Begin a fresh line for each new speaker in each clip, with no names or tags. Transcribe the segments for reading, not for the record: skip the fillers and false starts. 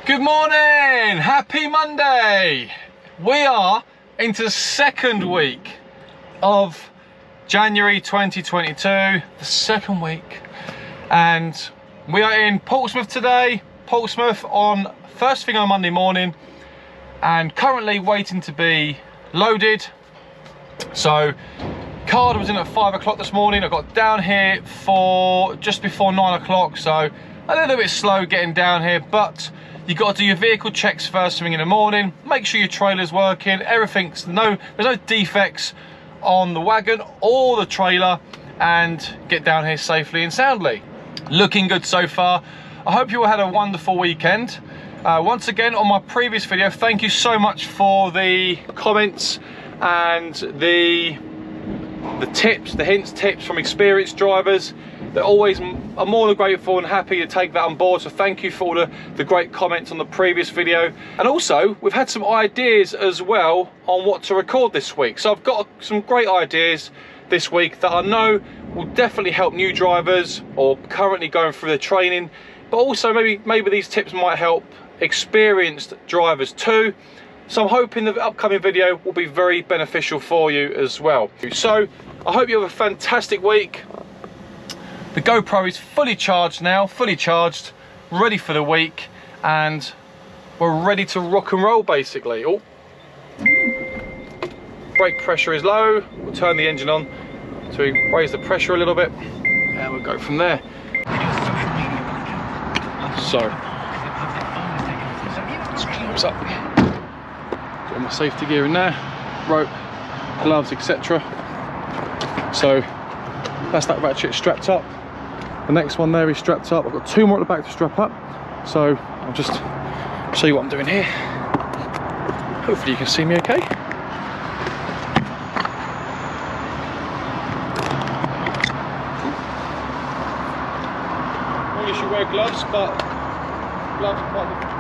Good morning, happy Monday. We are into the second week of January 2022, the second week, and we are in Portsmouth today. Portsmouth on first thing on Monday morning, and currently waiting to be loaded. So card was in at 5 o'clock this morning. I got down here for just before 9 o'clock, so a little bit slow getting down here, but you've got to do your vehicle checks first thing in the morning, make sure your trailer's working, there's no defects on the wagon or the trailer, and get down here safely and soundly. Looking good so far. I hope you all had a wonderful weekend. Once again, on my previous video, thank you so much for the comments and the tips, the hints, tips from experienced drivers. They're always are more than grateful and happy to take that on board. So thank you for all the great comments on the previous video. And also, we've had some ideas as well on what to record this week. So I've got some great ideas this week that I know will definitely help new drivers or currently going through the training. But also maybe these tips might help experienced drivers too. So I'm hoping the upcoming video will be very beneficial for you as well. So I hope you have a fantastic week. The GoPro is fully charged now, ready for the week, and we're ready to rock and roll basically. Oh, brake pressure is low. We'll turn the engine on to raise the pressure a little bit, and we'll go from there. So, straps up, got my safety gear in there, rope, gloves, etc. So that's that ratchet strapped up. The next one there is strapped up. I've got two more at the back to strap up. So I'll just show you what I'm doing here. Hopefully you can see me okay. Well, you should wear gloves, but gloves are quite difficult.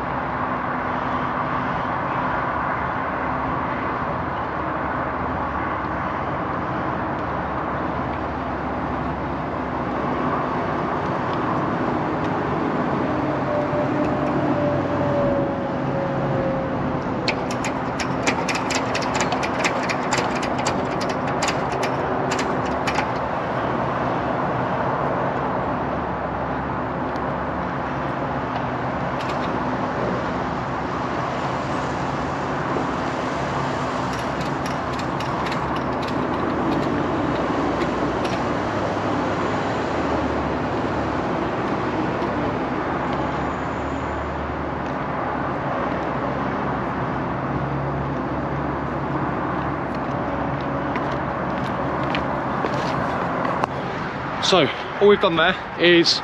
So all we've done there is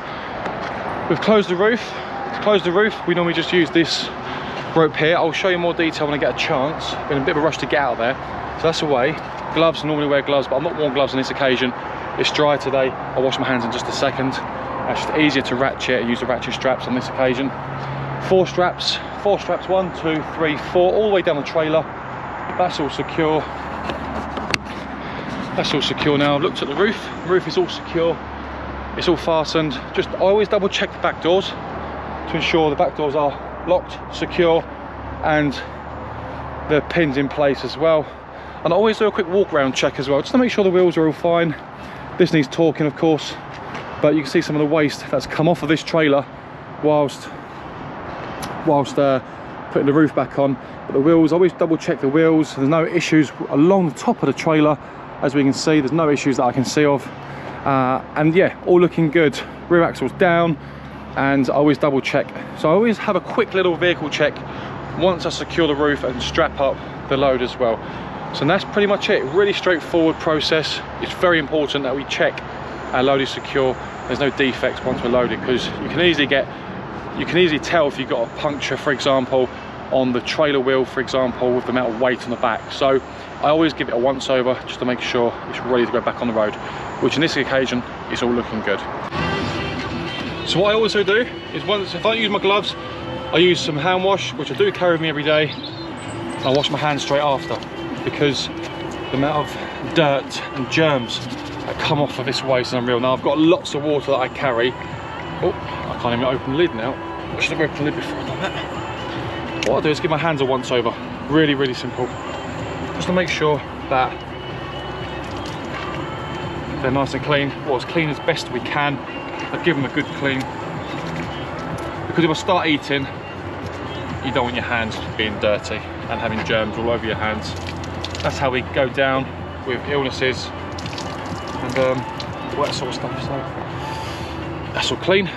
we've closed the roof. To close the roof, we normally just use this rope here. I'll show you more detail when I get a chance. I'm in a bit of a rush to get out there, so that's away. Gloves, I normally wear gloves, but I'm not wearing gloves on this occasion. It's dry today. I'll wash my hands in just a second. It's just easier to ratchet and use the ratchet straps on this occasion. Four straps, 1, 2, 3, 4, all the way down the trailer. That's all secure. That's all secure now. I've looked at the roof. The roof is all secure. It's all fastened. I always double check the back doors to ensure the back doors are locked, secure, and the pins in place as well. And I always do a quick walk around check as well, just to make sure the wheels are all fine. This needs torquing, of course, but you can see some of the waste that's come off of this trailer whilst putting the roof back on. But the wheels, always double check the wheels. There's no issues along the top of the trailer. As we can see, there's no issues that I can see of. And yeah, all looking good. Rear axle's down, and I always double check. So I always have a quick little vehicle check once I secure the roof and strap up the load as well. So that's pretty much it. Really straightforward process. It's very important that we check our load is secure. There's no defects once we're loaded, because you can easily tell if you've got a puncture, for example, on the trailer wheel, for example, with the amount of weight on the back. So I always give it a once over just to make sure it's ready to go back on the road, which in this occasion is all looking good. So what I also do is, if I don't use my gloves, I use some hand wash, which I do carry with me every day. I wash my hands straight after, because the amount of dirt and germs that come off of this waste is unreal. Now I've got lots of water that I carry. Oh, I can't even open the lid now. I should have opened the lid before I've done that. what I'll do is give my hands a once over. Really, really simple. Just to make sure that they're nice and clean, or as clean as best we can. I'll give them a good clean. Because if I start eating, you don't want your hands being dirty and having germs all over your hands. That's how we go down with illnesses and all that sort of stuff. So that's all clean.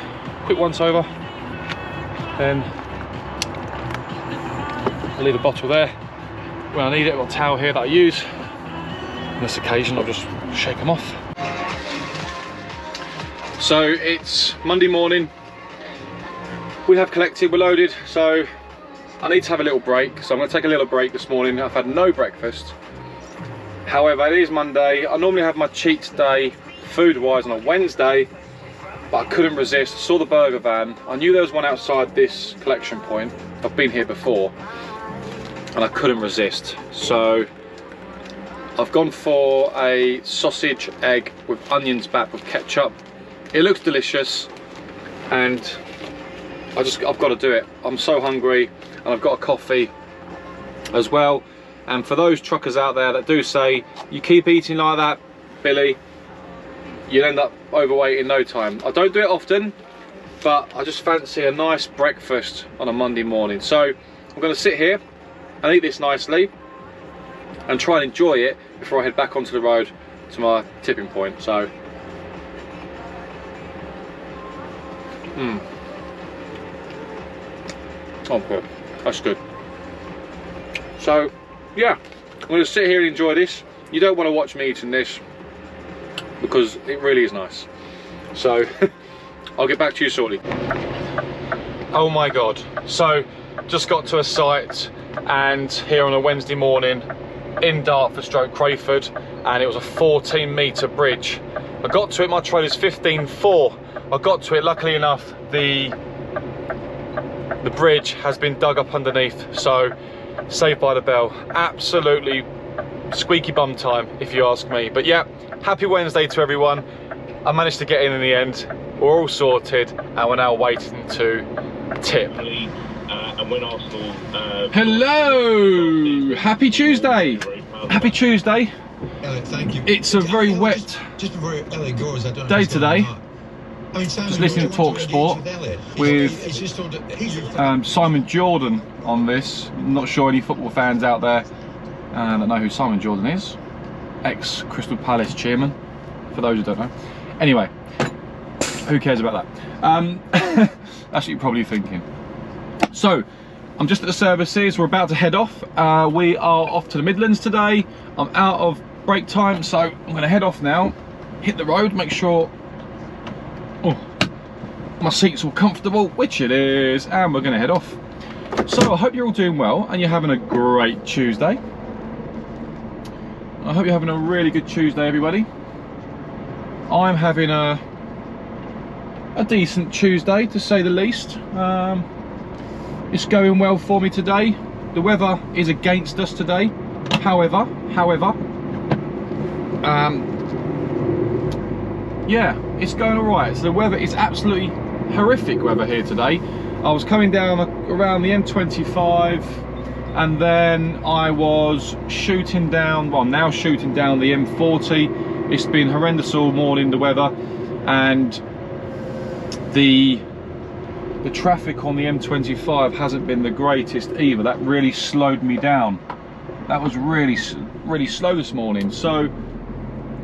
Quick once over. Then I'll leave the bottle there. When I need it, I've got a towel here that I use. On this occasion, I'll just shake them off. So it's Monday morning. We have collected, we're loaded, so I need to have a little break. So I'm going to take a little break this morning. I've had no breakfast. However, it is Monday. I normally have my cheat day food-wise on a Wednesday, but I couldn't resist. I saw the burger van. I knew there was one outside this collection point. I've been here before, and I couldn't resist. So I've gone for a sausage egg with onions back with ketchup. It looks delicious, and I've got to do it. I'm so hungry, and I've got a coffee as well. And for those truckers out there that do say, you keep eating like that, Billy, you'll end up overweight in no time. I don't do it often, but I just fancy a nice breakfast on a Monday morning. So I'm going to sit here and eat this nicely and try and enjoy it before I head back onto the road to my tipping point. So oh, good. That's good. So yeah, I'm going to sit here and enjoy this. You don't want to watch me eating this because it really is nice. So I'll get back to you shortly. Oh my god, so just got to a site, and here on a Wednesday morning in Dartford stroke Crayford, and it was a 14-metre bridge. I got to it, my trailer's 15.4. I got to it, luckily enough the bridge has been dug up underneath, so saved by the bell. Absolutely squeaky bum time, if you ask me. But yeah, happy Wednesday to everyone. I managed to get in the end. We're all sorted, and we're now waiting to tip. Hello, happy Tuesday. Happy Tuesday.
Elliot, thank you.
It's a very wet
just before Elliot goes, I don't
day today.
I mean, Simon,
just listening to Talk Sport with Simon Jordan on this. I'm not sure any football fans out there that know who Simon Jordan is. Ex-Crystal Palace chairman, for those who don't know. Anyway, who cares about that? That's what you're probably thinking. So, I'm just at the services. We're about to head off. We are off to the Midlands today. I'm out of break time, so I'm going to head off now. Hit the road, make sure my seat's all comfortable, which it is, and we're going to head off. So I hope you're all doing well and you're having a great Tuesday. I hope you're having a really good Tuesday, everybody. I'm having a decent Tuesday, to say the least. It's going well for me today. The weather is against us today. However, yeah, it's going all right. So the weather is absolutely horrific weather here today. I was coming down around the M25, and then I was shooting down, well, I'm now shooting down the M40. It's been horrendous all morning, the weather, and the traffic on the M25 hasn't been the greatest either. That really slowed me down. That was really slow this morning. So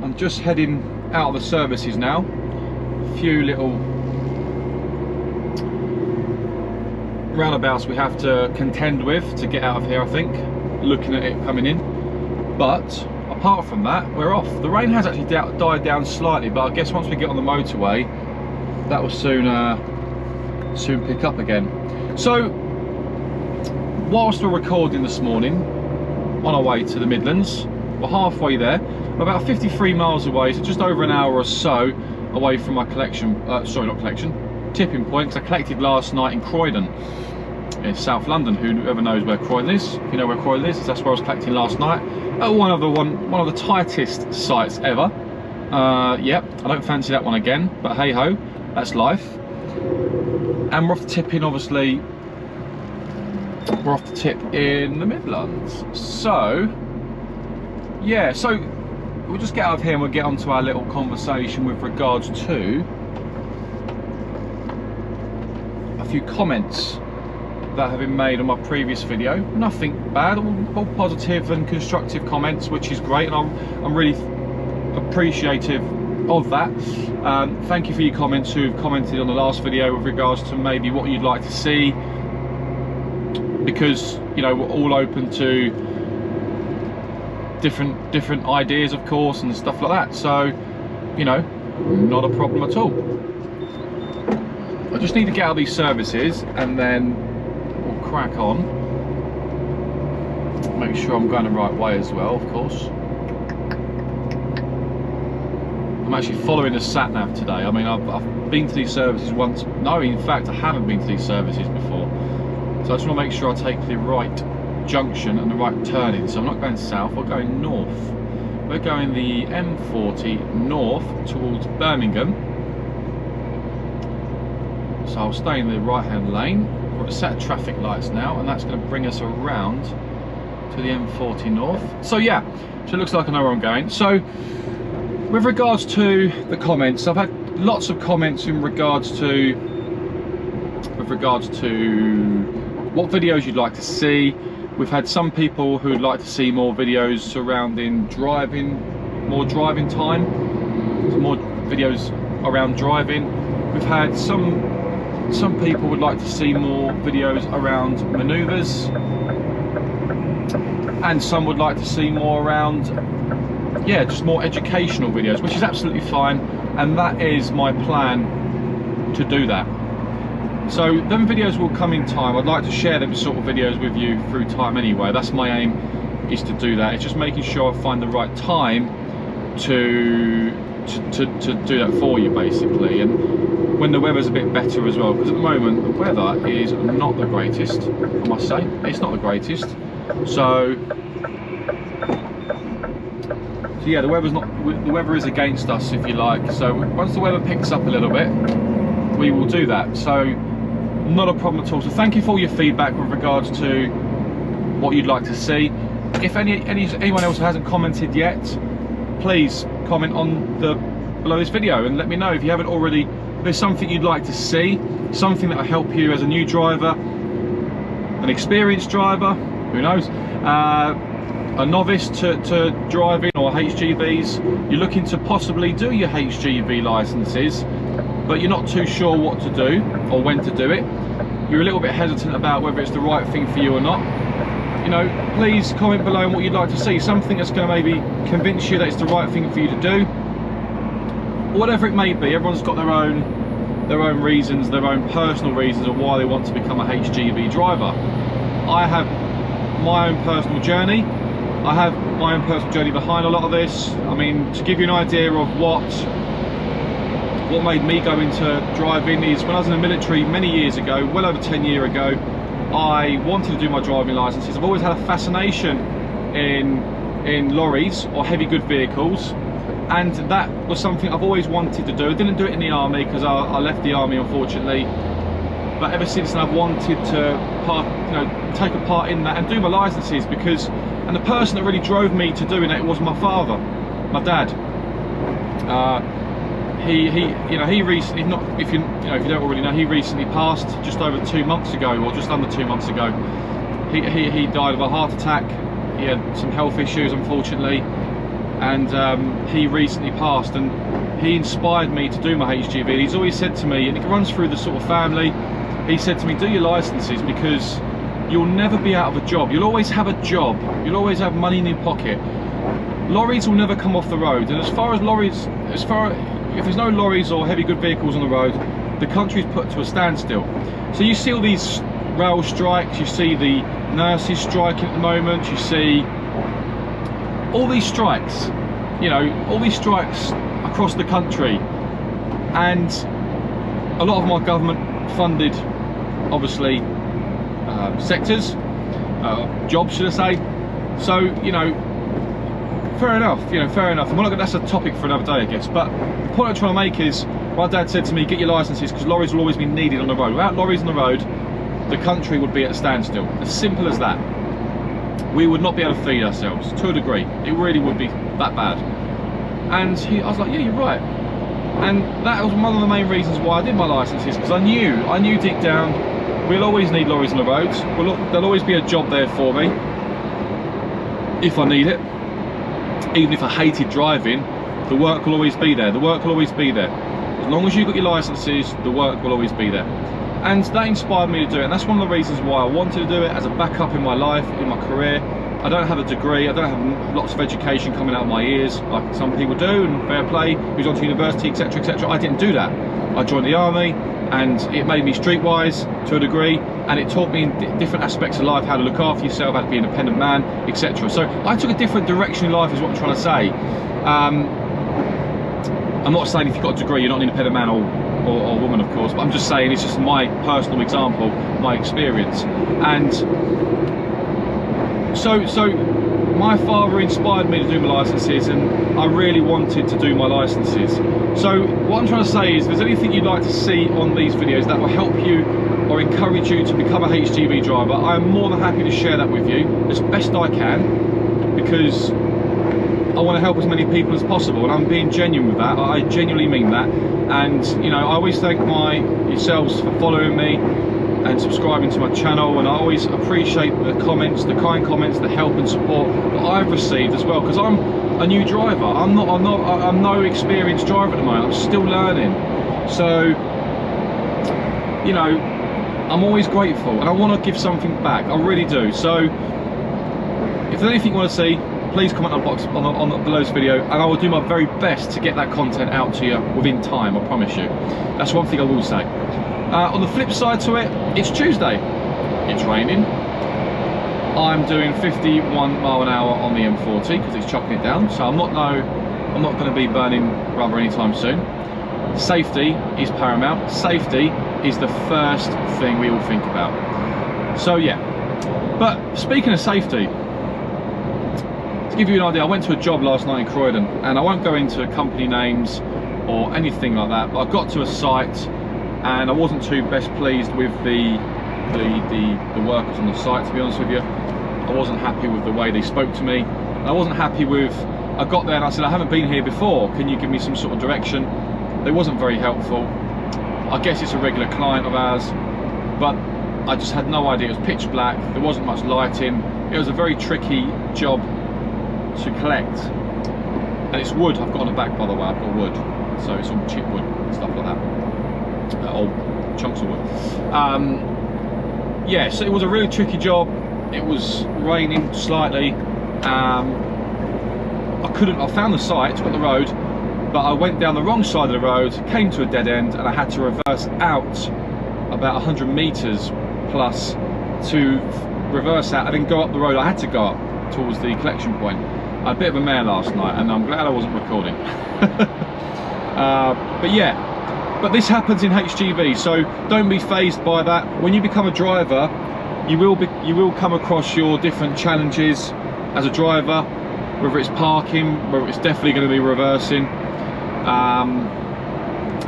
I'm just heading out of the services now. A few little roundabouts we have to contend with to get out of here, I think, looking at it coming in. But apart from that, we're off. The rain has actually died down slightly, but I guess once we get on the motorway, that will soon pick up again. So whilst we're recording this morning on our way to the Midlands, we're halfway there. We're about 53 miles away, so just over an hour or so away from my collection, tipping point, because I collected last night in Croydon, in South London. Whoever knows where Croydon is, if you know where Croydon is, that's where I was collecting last night. One of the tightest sites ever. Yep, I don't fancy that one again, but hey ho, that's life. And we're off tipping, obviously, we're off the tip in the Midlands. So yeah, so we'll just get out of here and we'll get on to our little conversation with regards to a few comments that have been made on my previous video. Nothing bad, all positive and constructive comments, which is great, and I'm really appreciative of that. Thank you for your comments who've commented on the last video with regards to maybe what you'd like to see, because you know we're all open to different ideas, of course, and stuff like that. So you know, not a problem at all. I just need to get out of these services and then we'll crack on. Make sure I'm going the right way as well, of course. I'm actually following the sat nav today. I mean, I've been to these services once. No, in fact, I haven't been to these services before. So I just want to make sure I take the right junction and the right turning. So I'm not going south, we're going north. We're going the M40 north towards Birmingham. So I'll stay in the right hand lane. We're at a set of traffic lights now, and that's going to bring us around to the M40 north. So yeah, so it looks like I know where I'm going. So with regards to the comments, I've had lots of comments in regards to what videos you'd like to see. We've had some people who would like to see more videos surrounding driving, more driving time, more videos around driving. We've had some people would like to see more videos around manoeuvres, and some would like to see more around, yeah, just more educational videos, which is absolutely fine, and that is my plan to do that. So them videos will come in time. I'd like to share them sort of videos with you through time anyway. That's my aim, is to do that. It's just making sure I find the right time to do that for you, basically, and when the weather's a bit better as well, because at the moment the weather is not the greatest, I must say. It's not the greatest. So yeah, the weather is against us, if you like. So once the weather picks up a little bit, we will do that. So not a problem at all. So thank you for all your feedback with regards to what you'd like to see. If anyone else hasn't commented yet, please comment on below this video and let me know if you haven't already. If there's something you'd like to see, something that will help you as a new driver, an experienced driver, who knows, a novice to driving, or HGVs. You're looking to possibly do your HGV licenses, but you're not too sure what to do or when to do it. You're a little bit hesitant about whether it's the right thing for you or not. You know, please comment below on what you'd like to see. Something that's going to maybe convince you that it's the right thing for you to do. Whatever it may be, everyone's got their own reasons, their own personal reasons of why they want to become a HGV driver. I have my own personal journey. I have my own personal journey behind a lot of this. I mean, to give you an idea of what made me go into driving is when I was in the military many years ago, well over 10 years ago, I wanted to do my driving licenses. I've always had a fascination in lorries or heavy good vehicles, and that was something I've always wanted to do. I didn't do it in the army because I left the army, unfortunately, but ever since then I've wanted to take a part in that and do my licenses, because, and the person that really drove me to doing it was my father, my dad. He recently, if you don't already know, he recently passed just over 2 months ago, or just under 2 months ago. He died of a heart attack. He had some health issues, unfortunately, and he recently passed, and he inspired me to do my HGV. He's always said to me, and it runs through the sort of family, he said to me, do your licenses, because you'll never be out of a job. You'll always have a job. You'll always have money in your pocket. Lorries will never come off the road, and as far as lorries, if there's no lorries or heavy good vehicles on the road, the country's put to a standstill. So you see all these rail strikes, you see the nurses striking at the moment, you see all these strikes, all these strikes across the country, and a lot of my government funded, obviously, sectors, jobs, should I say. So, fair enough, fair enough. That's a topic for another day, I guess. But the point I'm trying to make is, my dad said to me, get your licenses, because lorries will always be needed on the road. Without lorries on the road, the country would be at a standstill. As simple as that. We would not be able to feed ourselves, to a degree. It really would be that bad. And I was like, yeah, you're right. And that was one of the main reasons why I did my licences, because I knew deep down, we'll always need lorries on the roads. There'll always be a job there for me, if I need it. Even if I hated driving, the work will always be there. The work will always be there. As long as you've got your licences, the work will always be there. And that inspired me to do it, and that's one of the reasons why I wanted to do it, as a backup in my life, in my career. I don't have a degree, I don't have lots of education coming out of my ears like some people do, and fair play, who's on to university, etc, etc. I didn't do that. I joined the army, and it made me streetwise to a degree, and it taught me in different aspects of life how to look after yourself, how to be an independent man, etc. So I took a different direction in life, is what I'm trying to say. I'm not saying if you've got a degree you're not an independent man or woman, of course, but I'm just saying it's just my personal example, my experience. And so my father inspired me to do my licences, and I really wanted to do my licences. So what I'm trying to say is, if there's anything you'd like to see on these videos that will help you or encourage you to become a HGV driver, I'm more than happy to share that with you as best I can, because I want to help as many people as possible, and I'm being genuine with that. I genuinely mean that. And you know, I always thank yourselves for following me and subscribing to my channel, and I always appreciate the comments, the kind comments, the help and support that I've received as well, because I'm a new driver. I'm no experienced driver at the moment. I'm still learning. So you know, I'm always grateful, and I want to give something back. I really do. So if there's anything you want to see, please comment on the box on below this video, and I will do my very best to get that content out to you within time, I promise you. That's one thing I will say. On the flip side to it, it's Tuesday, it's raining, I'm doing 51 mile an hour on the M40 because it's chopping it down, so I'm not going to be burning rubber anytime soon. Safety is paramount. Safety is the first thing we all think about. So yeah, but speaking of safety, to give you an idea, I went to a job last night in Croydon, and I won't go into company names or anything like that, but I got to a site and I wasn't too best pleased with the workers on the site, to be honest with you. I wasn't happy with the way they spoke to me, and I wasn't happy with, I got there and I said, I haven't been here before, can you give me some sort of direction? They wasn't very helpful. I guess it's a regular client of ours, but I just had no idea. It was pitch black, there wasn't much lighting, it was a very tricky job to collect, and it's wood I've got on the back, by the way. I've got wood, so it's all cheap wood and stuff like that, old chunks of wood. Yeah, so it was a really tricky job. It was raining slightly. I found the site, got the road, but I went down the wrong side of the road, came to a dead end, and I had to reverse out about 100 meters plus to reverse out and then go up the road. I had to go up towards the collection point. I had a bit of a mare last night, and I'm glad I wasn't recording. But yeah, but this happens in HGV, so don't be fazed by that. When you become a driver, you will come across your different challenges as a driver, whether it's parking, whether it's definitely going to be reversing,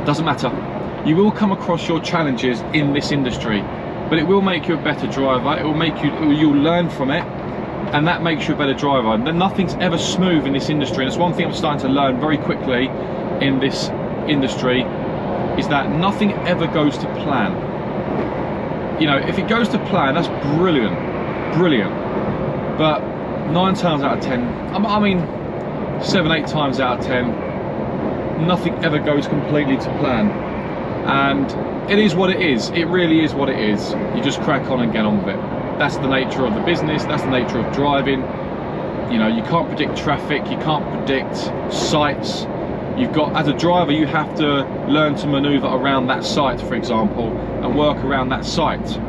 doesn't matter. You will come across your challenges in this industry, but it will make you a better driver. It will make you, you'll learn from it, and that makes you a better driver. And then nothing's ever smooth in this industry, and it's one thing I'm starting to learn very quickly in this industry, is that nothing ever goes to plan. You know, if it goes to plan, that's brilliant, brilliant. But 9 times out of 10, I mean 7-8 times out of 10, nothing ever goes completely to plan. And it is what it is. It really is what it is. You just crack on and get on with it. That's the nature of the business. That's the nature of driving. You know, you can't predict traffic. You can't predict sites. You've got, as a driver, you have to learn to maneuver around that site, for example, and work around that site.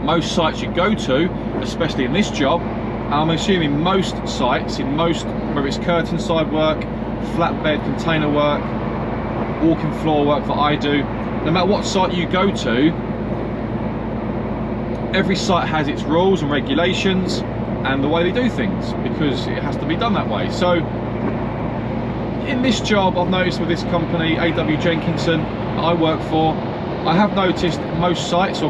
Most sites you go to, especially in this job, and I'm assuming most sites, in most, whether it's curtain side work, flatbed container work, walking floor work that I do, no matter what site you go to, every site has its rules and regulations and the way they do things, because it has to be done that way. So in this job, I've noticed with this company, A.W. Jenkinson, that I work for, I have noticed most sites, or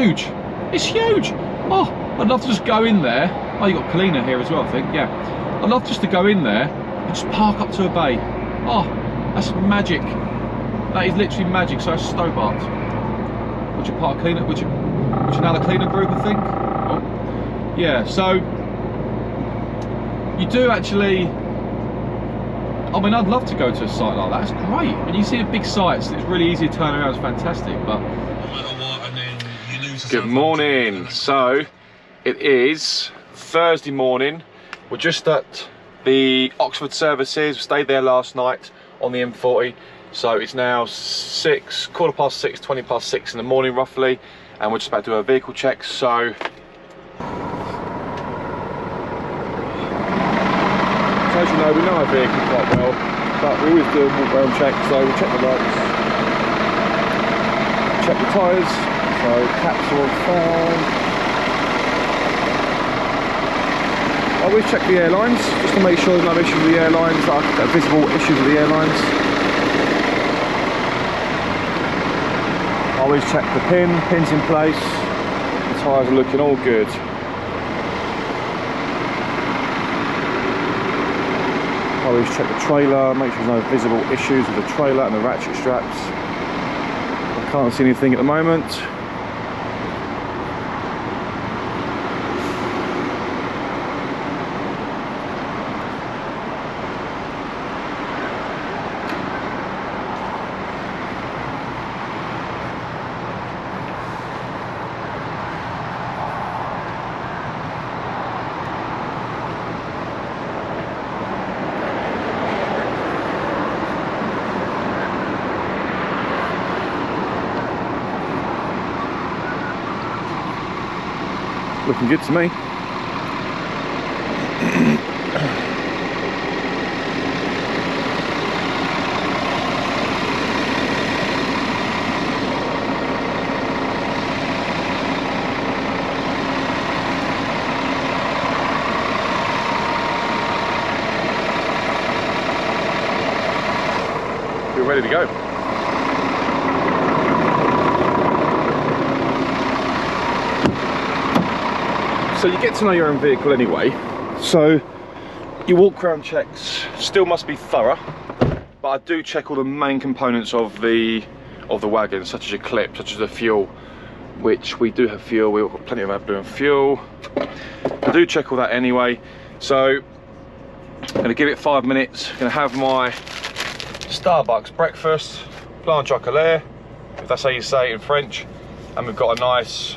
huge. It's huge. Oh, I'd love to just go in there. Oh, you got cleaner here as well, I think. Yeah, I'd love just to go in there and just park up to a bay. Oh, that's magic. That is literally magic. So that's 𝗧𝗿𝗂𝗿, which are part of cleaner, which are now the cleaner group, I think. Oh, yeah. So you do actually. I mean, I'd love to go to a site like that. It's great. When you see a big site, it's really easy to turn around. It's fantastic. But good morning. So it is Thursday morning. We're just at the Oxford services. We stayed there last night on the M40. So it's now 6, 6:15, 20 past 6 in the morning roughly, and we're just about to do a vehicle check. So you know, we know our vehicle quite well, but we always do a walk around check. So we check the lights, check the tyres, so caps are all fine. I always check the airlines just to make sure there's no issue with the airlines, like visible issues with the airlines. I always check the pins in place, the tyres are looking all good. I always check the trailer, make sure there's no visible issues with the trailer and the ratchet straps. I can't see anything at the moment. Looking good to me. We're ready to go. So you get to know your own vehicle anyway, so your walk around checks still must be thorough, but I do check all the main components of the wagon, such as your clip, such as the fuel, which we do have fuel. We've got plenty of AdBlue and fuel. I do check all that anyway. So I'm going to give it 5 minutes. I'm going to have my Starbucks breakfast, 𝗀𝗂𝗏𝗏 𝗕𝗶𝗹𝗆, if that's how you say it in French, and we've got a nice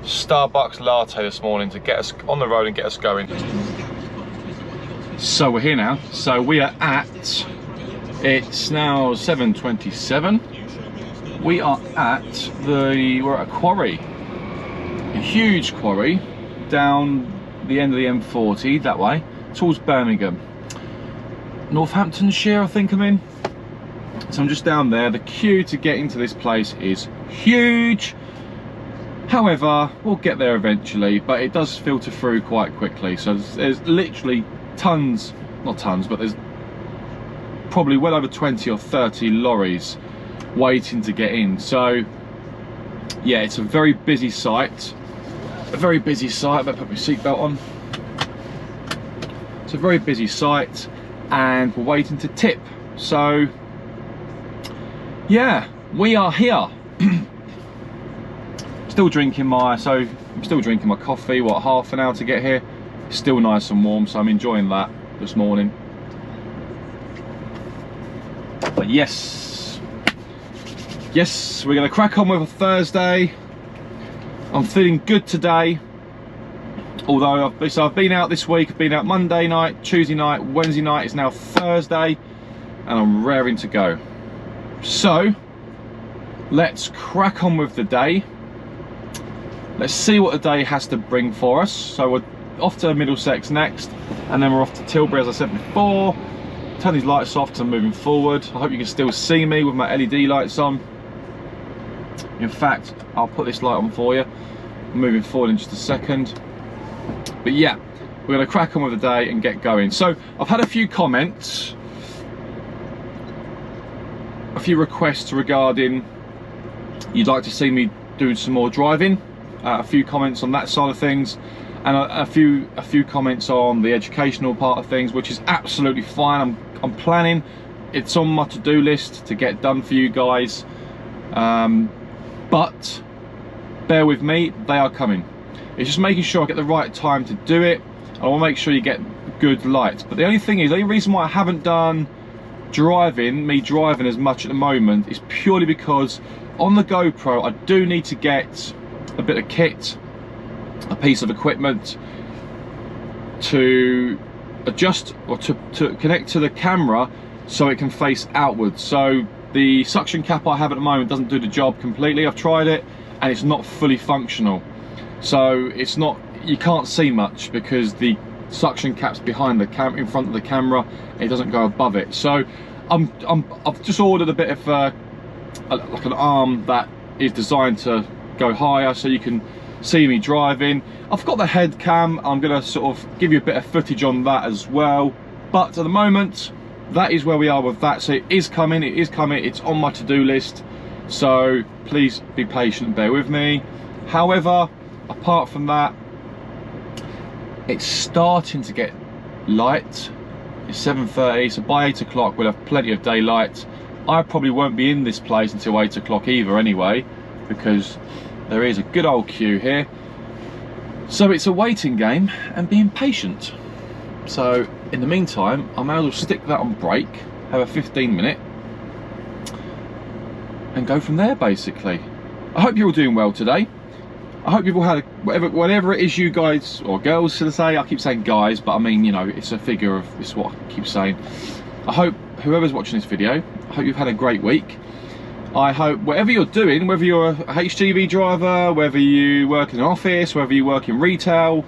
Starbucks latte this morning to get us on the road and get us going. So we're here now. So we are at, it's now 7:27. We are at we're at a quarry, a huge quarry down the end of the M40 that way towards Birmingham, Northamptonshire I think I'm in. So I'm just down there. The queue to get into this place is huge. However, we'll get there eventually, but it does filter through quite quickly. So there's literally tons, not tons, but there's probably well over 20 or 30 lorries waiting to get in. So yeah, it's a very busy site. A very busy site. I better put my seatbelt on. It's a very busy site and we're waiting to tip. So yeah, we are here. I'm still drinking my coffee. What, half an hour to get here? It's still nice and warm, so I'm enjoying that this morning. But yes, we're gonna crack on with a Thursday. I'm feeling good today. Although I've been out this week. I've been out Monday night, Tuesday night, Wednesday night. It's now Thursday, and I'm raring to go. So let's crack on with the day. Let's see what the day has to bring for us. So we're off to Middlesex next, and then we're off to Tilbury, as I said before. Turn these lights off because I'm moving forward. I hope you can still see me with my LED lights on. In fact, I'll put this light on for you. I'm moving forward in just a second. But yeah, we're going to crack on with the day and get going. So I've had a few comments, a few requests regarding you'd like to see me do some more driving. A few comments on that side of things, and a few comments on the educational part of things, which is absolutely fine. I'm planning, it's on my to-do list to get done for you guys, but bear with me, they are coming. It's just making sure I get the right time to do it. I want to make sure you get good lights. But the only thing is, the only reason why I haven't done driving as much at the moment is purely because on the GoPro I do need to get a bit of kit, a piece of equipment to adjust or to connect to the camera so it can face outwards. So the suction cap I have at the moment doesn't do the job completely. I've tried it and it's not fully functional. So it's not, you can't see much because the suction caps behind the cam in front of the camera. It doesn't go above it. So I've just ordered a bit of like an arm that is designed to go higher, so you can see me driving. I've got the head cam. I'm gonna sort of give you a bit of footage on that as well. But at the moment, that is where we are with that. So it is coming. It's on my to-do list. So please be patient and bear with me. However, apart from that, it's starting to get light. It's 7:30, so by 8 o'clock we'll have plenty of daylight. I probably won't be in this place until 8 o'clock either anyway, because there is a good old queue here. So it's a waiting game and being patient. So in the meantime, I may as well stick that on break, have a 15-minute, and go from there basically. I hope you're all doing well today. I hope you've all had whatever it is you guys, or girls should I say, I keep saying guys, but I mean, you know, it's a figure of, it's what I keep saying. I hope whoever's watching this video, I hope you've had a great week. I hope whatever you're doing, whether you're a HGV driver, whether you work in an office, whether you work in retail,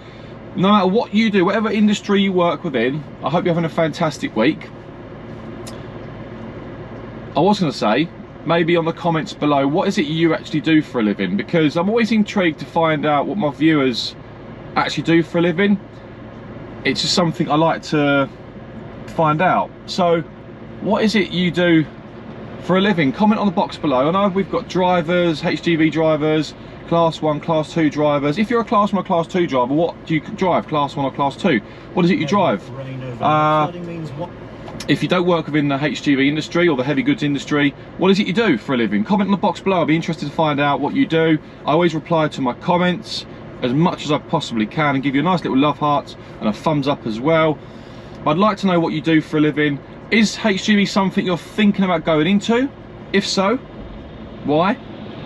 no matter what you do, whatever industry you work within, I hope you're having a fantastic week. I was going to say, maybe on the comments below, what is it you actually do for a living? Because I'm always intrigued to find out what my viewers actually do for a living. It's just something I like to find out. So what is it you do for a living? Comment on the box below. I know we've got drivers, HGV drivers, class 1, class 2 drivers. If you're a class 1 or class 2 driver, what do you drive? Class 1 or class 2? What is it you drive? If you don't work within the HGV industry or the heavy goods industry, what is it you do for a living? Comment in the box below. I'll be interested to find out what you do. I always reply to my comments as much as I possibly can and give you a nice little love heart and a thumbs up as well. But I'd like to know what you do for a living. Is HGV something you're thinking about going into? If so, why?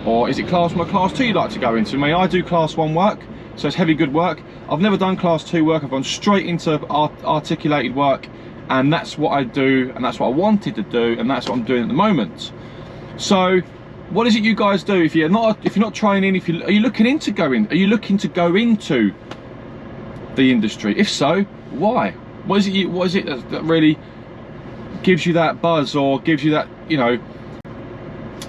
Or is it class 1 or class 2 you'd like to go into? I mean, I do class 1 work, so it's heavy good work. I've never done class 2 work. I've gone straight into articulated work, and that's what I do, and that's what I wanted to do, and that's what I'm doing at the moment. So what is it you guys do? If you're not training, are you looking to go into the industry? If so, why? What is it that really gives you that buzz, or gives you that, you know,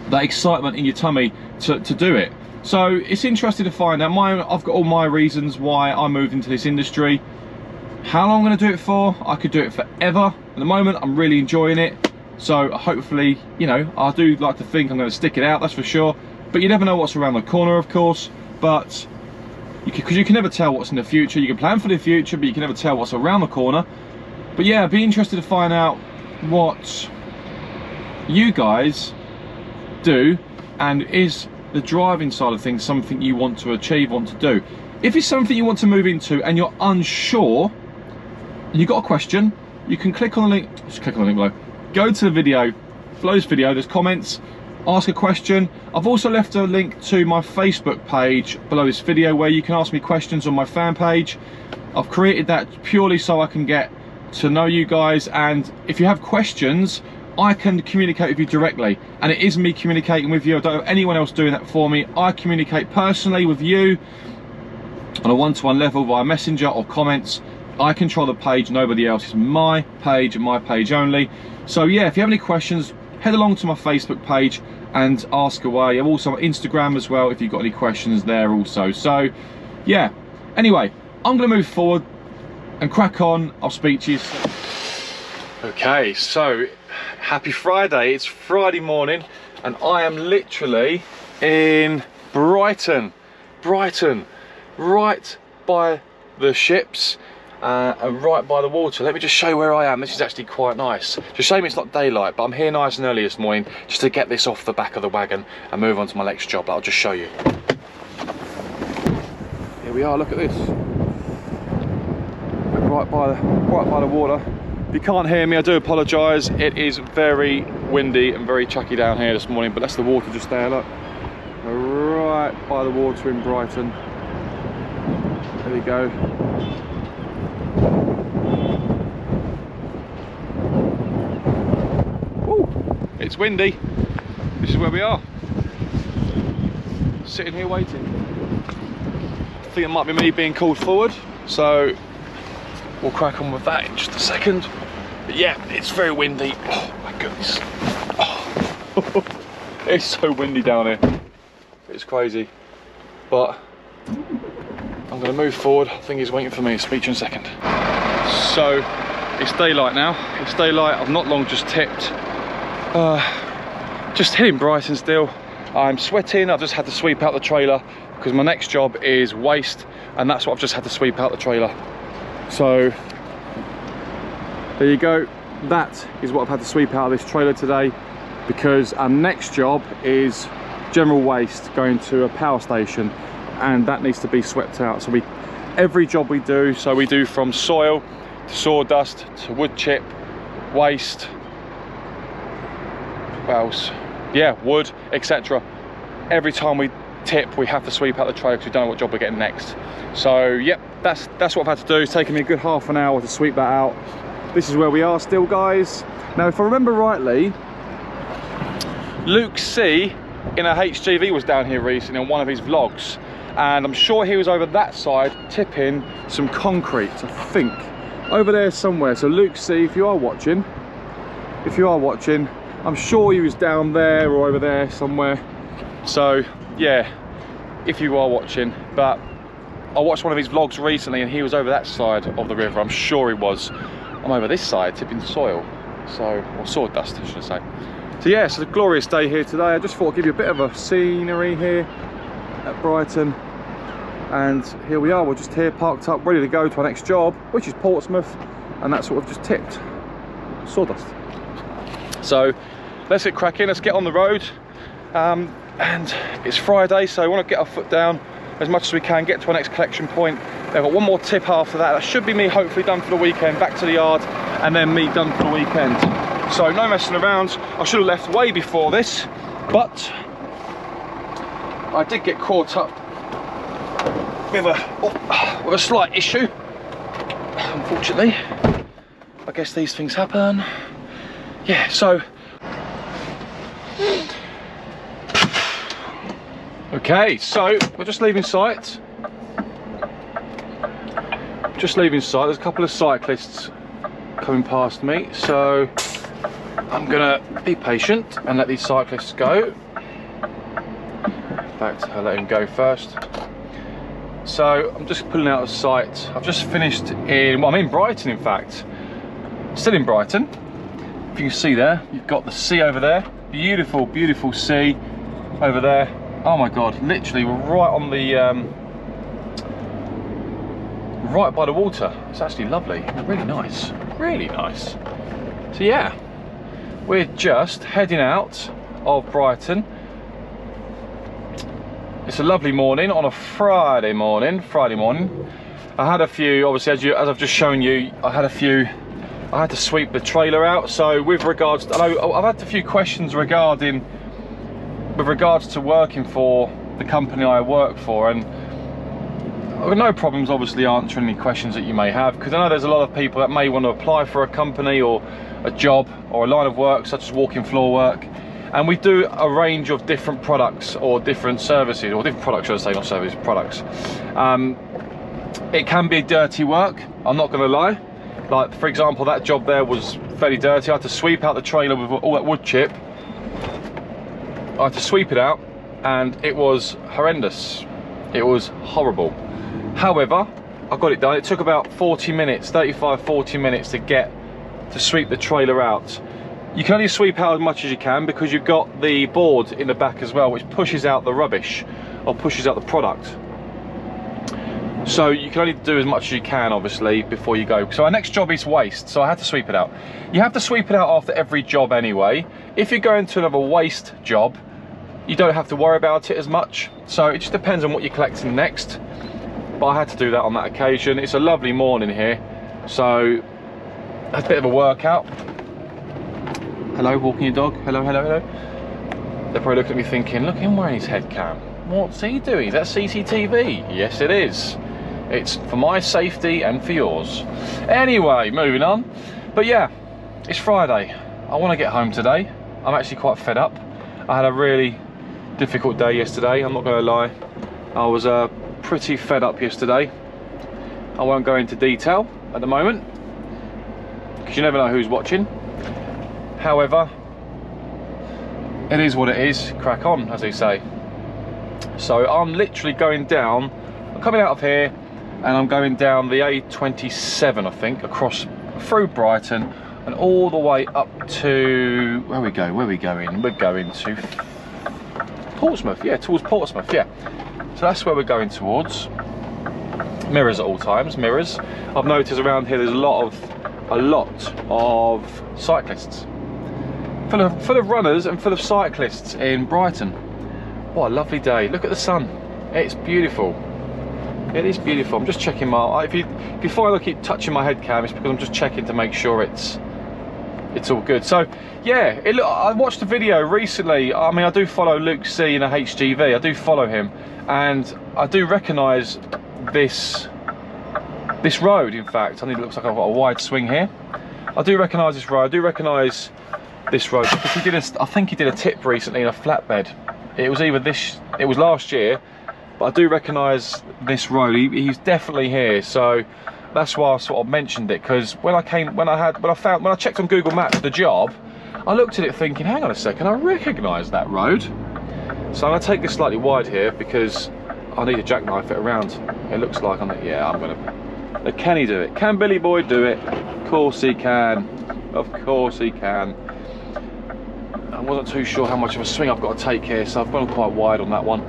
that excitement in your tummy to do it? So it's interesting to find out. I've got all my reasons why I moved into this industry. How long I'm going to do it for? I could do it forever. At the moment, I'm really enjoying it. So hopefully, you know, I do like to think I'm going to stick it out, that's for sure. But you never know what's around the corner, of course. But because you can never tell what's in the future. You can plan for the future, but you can never tell what's around the corner. But yeah, I'd be interested to find out what you guys do, and is the driving side of things something you want to achieve, want to do? If it's something you want to move into and you're unsure, you've got a question, you can click on the link, just click on the link below, go to the video, below this video, there's comments, ask a question. I've also left a link to my Facebook page below this video where you can ask me questions on my fan page. I've created that purely so I can get to know you guys, and if you have questions, I can communicate with you directly, and it is me communicating with you. I don't have anyone else doing that for me. I communicate personally with you on a one-to-one level via messenger or comments. I control the page, nobody else. It's my page and my page only. So yeah, if you have any questions, head along to my Facebook page and ask away. I'm also on Instagram as well if you've got any questions there also. So yeah, anyway, I'm going to move forward and crack on. I'll speak to you soon. Okay, so happy Friday. It's Friday morning and I am literally in Brighton, right by the ships and right by the water. Let me just show you where I am. This is actually quite nice. It's a shame it's not daylight, but I'm here nice and early this morning just to get this off the back of the wagon and move on to my next job. I'll just show you. Here we are, look at this. Right by the water. If you can't hear me, I do apologise. It is very windy and very chucky down here this morning, but that's the water just there, look. Right by the water in Brighton. There we go. Woo, it's windy. This is where we are. Sitting here waiting. I think it might be me being called forward, so we'll crack on with that in just a second. But yeah, it's very windy. Oh my goodness. Oh. It's so windy down here. It's crazy. But I'm going to move forward. I think he's waiting for me to speak to you in a second. So it's daylight now. It's daylight. I've not long just tipped. Just hitting Brighton still. I'm sweating. I've just had to sweep out the trailer because my next job is waste, and that's what I've just had to sweep out the trailer. So there you go. That is what I've had to sweep out of this trailer today, because our next job is general waste going to a power station, and that needs to be swept out. So every job we do, so we do from soil to sawdust to wood chip, waste, what else? Yeah, wood, etc. Every time we tip, we have to sweep out the trailer because we don't know what job we're getting next. So yep, that's what I've had to do. It's taken me a good half an hour to sweep that out. This is where we are still, guys. Now, if I remember rightly, 𝗬𝗂𝗰𝗶𝗹𝗶𝗆 in a HGV was down here recently on one of his vlogs, and I'm sure he was over that side tipping some concrete, I think, over there somewhere. So 𝗬𝗂𝗰𝗶𝗆, if you are watching, I'm sure he was down there or over there somewhere. So yeah, if you are watching. But I watched one of his vlogs recently and he was over that side of the river. I'm sure he was. I'm over this side tipping soil, or sawdust I should say. So yeah, it's a glorious day here today. I just thought I'd give you a bit of a scenery here at Brighton. And here we are, we're just here parked up, ready to go to our next job, which is Portsmouth, and that's what we've just tipped, sawdust. So let's get cracking, let's get on the road. And it's Friday, so we want to get our foot down as much as we can, get to our next collection point. I've got one more tip after that. That should be me hopefully done for the weekend, back to the yard, and then me done for the weekend. So no messing around. I should have left way before this, but I did get caught up with a slight issue, unfortunately. I guess these things happen. Yeah, so okay, so we're just leaving site. There's a couple of cyclists coming past me, so I'm gonna be patient and let these cyclists go. In fact, I'll let him go first. So I'm just pulling out of sight. I've just finished I'm in Brighton, in fact. Still in Brighton. If you can see there, you've got the sea over there. Beautiful, beautiful sea over there. Oh my God, literally we're right on the, right by the water. It's actually lovely, really nice, really nice. So yeah, we're just heading out of Brighton. It's a lovely morning on a Friday morning. I had a few, obviously, as I've just shown you, I had to sweep the trailer out. So with regards to, I've had a few questions with regards to working for the company I work for, and I've got no problems obviously answering any questions that you may have, because I know there's a lot of people that may want to apply for a company or a job or a line of work such as walking floor work, and we do a range of different products or different services, or different products, should I say, not services, products. It can be dirty work, I'm not going to lie. Like, for example, that job there was fairly dirty. I had to sweep out the trailer with all that wood chip. I had to sweep it out, and it was horrendous. It was horrible. However, I got it done. It took about 40 minutes, 35-40 minutes to sweep the trailer out. You can only sweep out as much as you can because you've got the board in the back as well, which pushes out the rubbish or pushes out the product. So you can only do as much as you can, obviously, before you go. So our next job is waste, so I had to sweep it out. You have to sweep it out after every job anyway. If you're going to another waste job, you don't have to worry about it as much. So it just depends on what you're collecting next. But I had to do that on that occasion. It's a lovely morning here, so that's a bit of a workout. Hello, walking your dog. Hello, hello, hello. They're probably looking at me thinking, look at him wearing his head cam. What's he doing? Is that CCTV? Yes, it is. It's for my safety and for yours. Anyway, moving on. But yeah, it's Friday. I want to get home today. I'm actually quite fed up. I had a really difficult day yesterday, I'm not going to lie. I was pretty fed up yesterday. I won't go into detail, at the moment, because you never know who's watching. However, it is what it is, crack on, as they say. So I'm literally going down, I'm coming out of here and I'm going down the A27, I think, across through Brighton and all the way up to, where are we going? We're going to Portsmouth, yeah, towards Portsmouth, yeah. So that's where we're going towards. Mirrors at all times, mirrors. I've noticed around here there's a lot of cyclists. Full of runners and full of cyclists in Brighton. What a lovely day. Look at the sun. It's beautiful. It is beautiful. I'm just checking my, if you find I keep touching my head cam, it's because I'm just checking to make sure it's all good. So yeah, I watched a video recently. I mean, I do follow 𝗀𝗂𝗃𝗏. I do follow him, and I do recognise this road. In fact, I think it looks like I've got a wide swing here. I do recognise this road. I do recognise this road because I think he did a tip recently in a flatbed. It was last year, but I do recognise this road. He's definitely here, so that's why I sort of mentioned it. Because when I checked on Google Maps the job, I looked at it thinking, hang on a second, I recognise that road. So I'm going to take this slightly wide here because I need to jackknife it around. It looks like I'm gonna. Can he do it? Can Billy Boy do it? Of course he can. Of course he can. I wasn't too sure how much of a swing I've got to take here, so I've gone quite wide on that one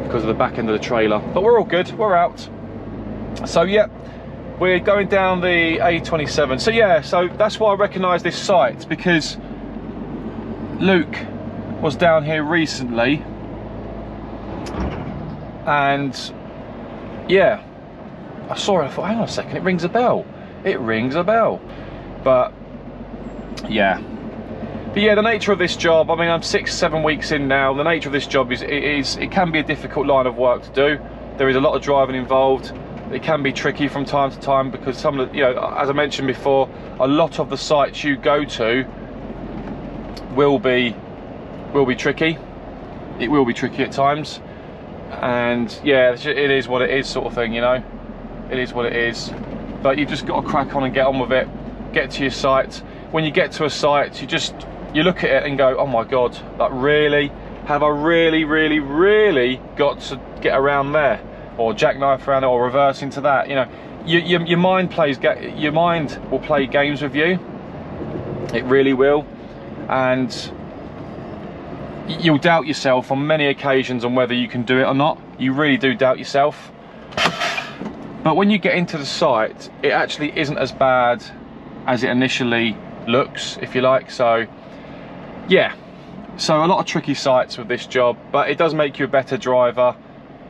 because of the back end of the trailer. But we're all good, we're out. So yeah, we're going down the A27. So yeah, so that's why I recognise this site, because Luke was down here recently, and yeah, I saw it, I thought, hang on a second, it rings a bell. It rings a bell. But yeah. But yeah, the nature of this job, I mean, I'm 6-7 weeks in now. The nature of this job is it can be a difficult line of work to do. There is a lot of driving involved. It can be tricky from time to time because some of the, as I mentioned before, a lot of the sites you go to will be tricky. It will be tricky at times, and yeah, it is what it is, sort of thing. It is what it is. But you've just got to crack on and get on with it. Get to your site. When you get to a site, you look at it and go, oh my god, like, really? Have I really got to get around there, or jackknife around it, or reverse into that? Your mind will play games with you. It really will, and you'll doubt yourself on many occasions on whether you can do it or not. You really do doubt yourself. But when you get into the site, it actually isn't as bad as it initially looks, if you like. So yeah, so a lot of tricky sites with this job, but it does make you a better driver.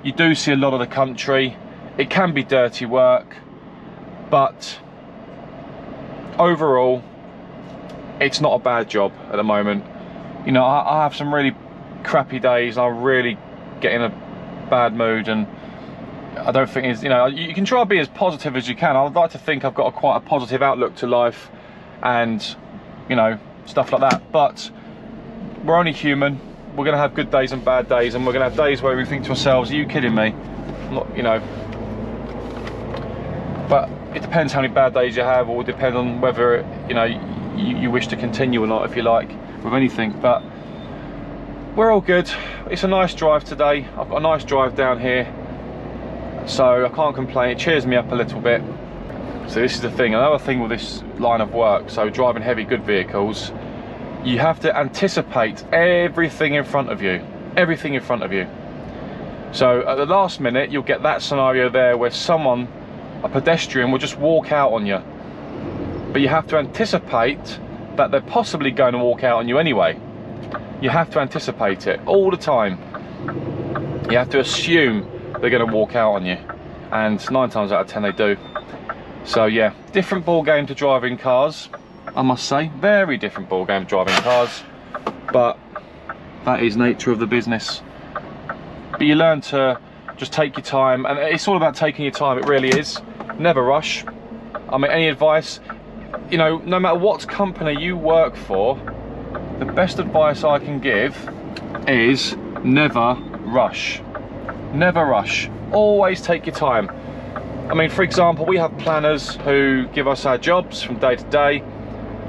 You do see a lot of the country. It can be dirty work, but overall it's not a bad job at the moment. I have some really crappy days and I really get in a bad mood, and I don't think it's, you can try to be as positive as you can. I'd like to think I've got quite a positive outlook to life and stuff like that, but we're only human. We're going to have good days and bad days, and we're going to have days where we think to ourselves, are you kidding me? But it depends how many bad days you have, or it depends on whether you wish to continue or not, if you like, with anything. But we're all good. It's a nice drive today. I've got a nice drive down here, so I can't complain. It cheers me up a little bit. So this is the thing, another thing with this line of work, so driving heavy good vehicles, you have to anticipate everything in front of you. Everything in front of you. So at the last minute, you'll get that scenario there where someone, a pedestrian, will just walk out on you. But you have to anticipate that they're possibly going to walk out on you anyway. You have to anticipate it all the time. You have to assume they're going to walk out on you. And 9 times out of 10 they do. So yeah, different ball game to driving cars, I must say. Very different ball game to driving cars, but that is nature of the business. But you learn to just take your time, and it's all about taking your time. It really is. Never rush. I mean, any advice, no matter what company you work for, the best advice I can give is never rush. Never rush. Always take your time. I mean, for example, we have planners who give us our jobs from day to day,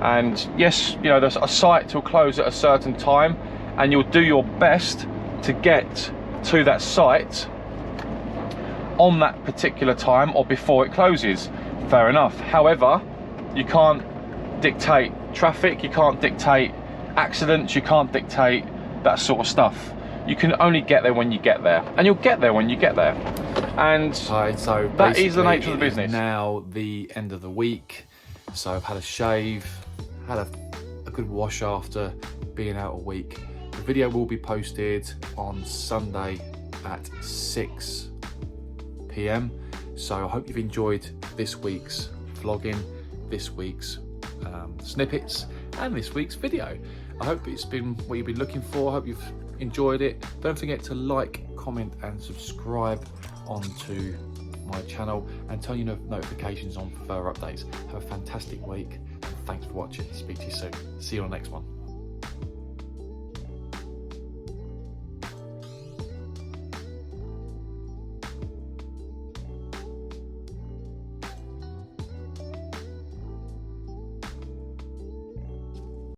and yes, you know, there's a site will close at a certain time, and you'll do your best to get to that site on that particular time or before it closes. Fair enough. However, you can't dictate traffic, you can't dictate accidents, you can't dictate that sort of stuff. You can only get there when you get there, and you'll get there when you get there. And
so
that is the nature of the business.
Now the end of the week, so I've had a shave, had a good wash after being out a week. The video will be posted on Sunday at 6 p.m. So I hope you've enjoyed this week's vlogging, this week's snippets, and this week's video. I hope it's been what you've been looking for. I hope you've enjoyed it. Don't forget to like, comment and subscribe onto my channel, and turn your notifications on for further updates. Have a fantastic week. Thanks for watching. Speak to you soon. See you on the next one.